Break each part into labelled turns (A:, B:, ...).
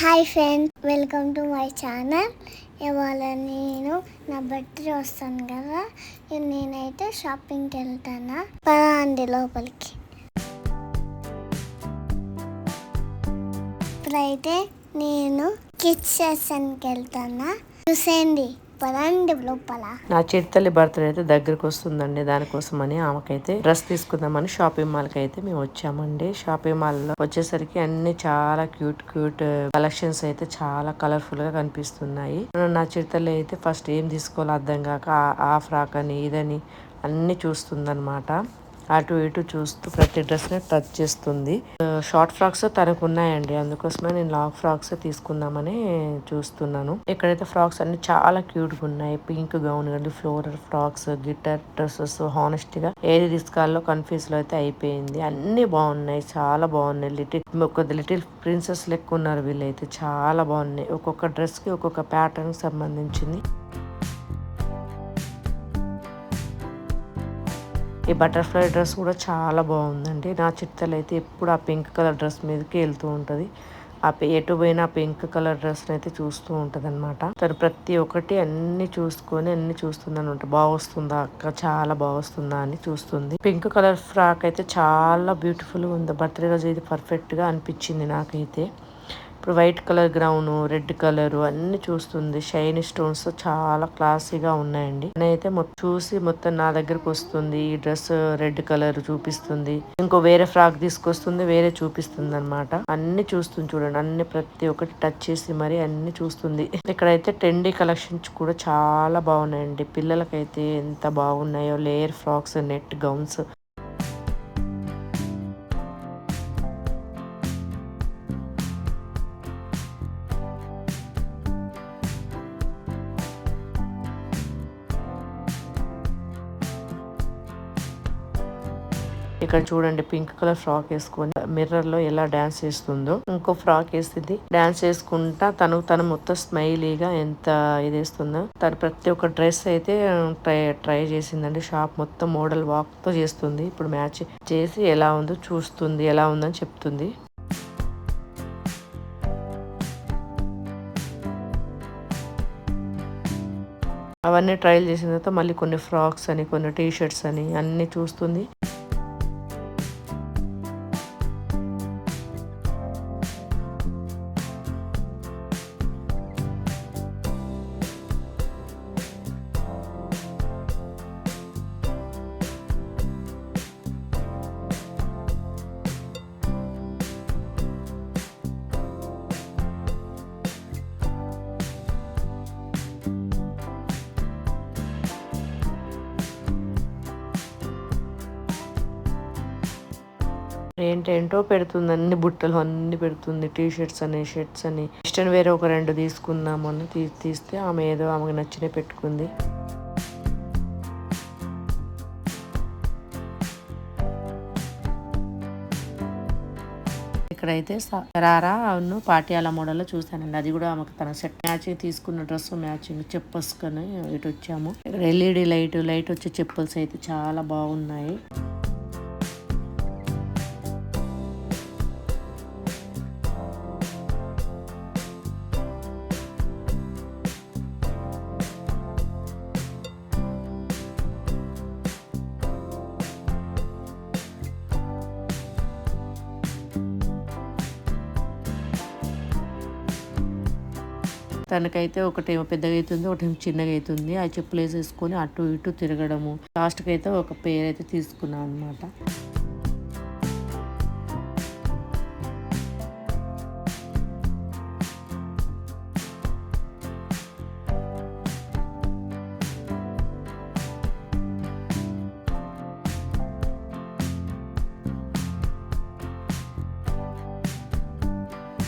A: Hi friends, welcome to my channel. ఇవాళ నేను నా బర్త్డే వస్తాను కదా, నేనైతే షాపింగ్కి వెళ్తాను. పదా అండి లోపలికి. ఇప్పుడైతే నేను కిడ్స్ సెషన్కి వెళ్తాను. చూసేయండి, పదండి లోపల.
B: నా చిట్టల్లి బర్త్డే అయితే దగ్గరకు వస్తుందండి. దానికోసమని ఆమెకైతే డ్రెస్ తీసుకుందామని షాపింగ్ మాల్ కి అయితే మేము వచ్చామండి. షాపింగ్ మాల్ లో వచ్చేసరికి అన్ని చాలా క్యూట్ కలెక్షన్స్ అయితే చాలా కలర్ఫుల్ గా కనిపిస్తున్నాయి. నా చిట్టల్లి అయితే ఫస్ట్ ఏం తీసుకోవాలో అర్థం కాక ఆ ఫ్రాక్ అని ఇదని అన్ని చూస్తుందన్నమాట. అటు ఇటు చూస్తూ ప్రతి డ్రెస్ ని టచ్ చేస్తుంది. షార్ట్ ఫ్రాక్స్ తనకు ఉన్నాయండి, అందుకోసమే నేను లాంగ్ ఫ్రాక్స్ తీసుకుందామని చూస్తున్నాను. ఇక్కడైతే ఫ్రాక్స్ అన్ని చాలా క్యూట్ గా ఉన్నాయి. పింక్ గౌన్ కానీ, floral frocks, guitar dresses. Honest గా ఏది తీసుకోవాలో కన్ఫ్యూజ్ లో అయితే అయిపోయింది. అన్ని బాగున్నాయి, చాలా బాగున్నాయి. లిటిల్ ప్రిన్సెస్ లెక్క ఉన్నారు వీళ్ళైతే, చాలా బాగున్నాయి. ఒక్కొక్క డ్రెస్ కి ఒక్కొక్క ప్యాటర్న్ సంబంధించింది. ఈ బటర్ఫ్లై డ్రెస్ కూడా చాలా బాగుందండి. నా చిట్టలు అయితే ఎప్పుడు ఆ పింక్ కలర్ డ్రెస్ మీదకి వెళ్తూ ఉంటది. ఎటు పోయినా పింక్ కలర్ డ్రెస్ అయితే చూస్తూ ఉంటది అనమాట. తను ప్రతి ఒక్కటి అన్ని చూసుకొని అన్ని చూస్తుంది అనమాట. బాగా వస్తుందా అక్క, చాలా బాగా వస్తుందా అని చూస్తుంది. పింక్ కలర్ ఫ్రాక్ అయితే చాలా బ్యూటిఫుల్ గా ఉంది. బర్త్డే రోజు ఇది పర్ఫెక్ట్ గా అనిపించింది నాకైతే. ఇప్పుడు white colour grown, red colour అన్ని చూస్తుంది. షైనీ స్టోన్స్ చాలా క్లాసీగా ఉన్నాయండి. నేనైతే చూసి మొత్తం నా దగ్గరకు వస్తుంది. ఈ డ్రెస్ రెడ్ కలర్ చూపిస్తుంది, ఇంకో వేరే ఫ్రాక్ తీసుకొస్తుంది, వేరే చూపిస్తుంది అనమాట. అన్ని చూస్తుంది చూడండి, అన్ని ప్రతి ఒక్కటి టచ్ చేసి మరి అన్ని చూస్తుంది. ఇక్కడైతే ట్రెండీ కలెక్షన్స్ కూడా చాలా బాగున్నాయండి. పిల్లలకైతే ఎంత బాగున్నాయో, లేయర్ ఫ్రాక్స్, నెట్ గౌన్స్. ఇక్కడ చూడండి, పింక్ కలర్ ఫ్రాక్ వేసుకొని మిర్రర్ లో ఎలా డాన్స్ చేస్తుందో. ఇంకో ఫ్రాక్ వేసింది, డాన్స్ చేసుకుంటా తను మొత్తం స్మైలీగా ఎంత ఇది వేస్తుందో. తను ప్రతి ఒక్క డ్రెస్ అయితే ట్రై చేసిందండి. షాప్ మొత్తం మోడల్ వాక్ తో చేస్తుంది. ఇప్పుడు మ్యాచ్ చేసి ఎలా ఉందో చూస్తుంది, ఎలా ఉందని చెప్తుంది. అవన్నీ ట్రయల్ చేసిన తర్వాత మళ్ళీ కొన్ని ఫ్రాక్స్ అని, కొన్ని టీ షర్ట్స్ అని అన్ని చూస్తుంది. ఏంటేంటో పెడుతుంది, అన్ని బుట్టలు అన్ని పెడుతుంది. టీ షర్ట్స్ అని, షర్ట్స్ అని. వెస్టర్న్ వేరే ఒక 2 తీసుకుందామని తీస్తే ఆమె ఏదో ఆమెకు నచ్చినవి పెట్టుకుంది. ఇక్కడైతే రారా పాటియాలా మోడల్ లో చూసానండి. అది కూడా ఆమెకు తన సెట్ మ్యాచింగ్ తీసుకున్న డ్రెస్ మ్యాచింగ్ చెప్పల్స్ కని ఇటు వచ్చాము. ఇక్కడ ఎల్ఈడి లైట్ వచ్చే చెప్పల్స్ అయితే చాలా బాగున్నాయి. తనకైతే ఒకటేమో పెద్దగా అవుతుంది, ఒకటేమో చిన్నగా అవుతుంది. ఆ చెప్పులు వేసేసుకొని అటు ఇటు తిరగడము. లాస్ట్కి అయితే ఒక పేరు అయితే తీసుకున్నాం అనమాట.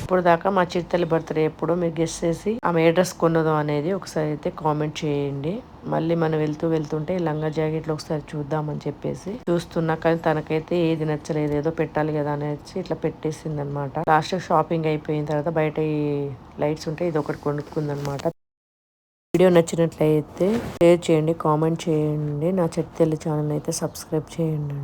B: ఇప్పుడు దాకా మా చిట్టల్లి బర్త్డే ఎప్పుడు మీరు గెస్ చేసి ఆమె ఏ డ్రెస్ కొన్నదో అనేది ఒకసారి అయితే కామెంట్ చేయండి. మళ్ళీ మనం వెళ్తుంటే లంగా జాకెట్లు ఒకసారి చూద్దామని చెప్పేసి చూస్తున్నా, కానీ తనకైతే ఏది నచ్చలేదు. ఏదో పెట్టాలి కదా అనేసి ఇట్లా పెట్టేసింది అనమాట. లాస్ట్ షాపింగ్ అయిపోయిన తర్వాత బయట ఈ లైట్స్ ఉంటే ఇది ఒకటి కొనుక్కుందనమాట. వీడియో నచ్చినట్లయితే షేర్ చేయండి, కామెంట్ చేయండి. నా చిట్టల్లి ఛానల్ అయితే సబ్స్క్రైబ్ చేయండి.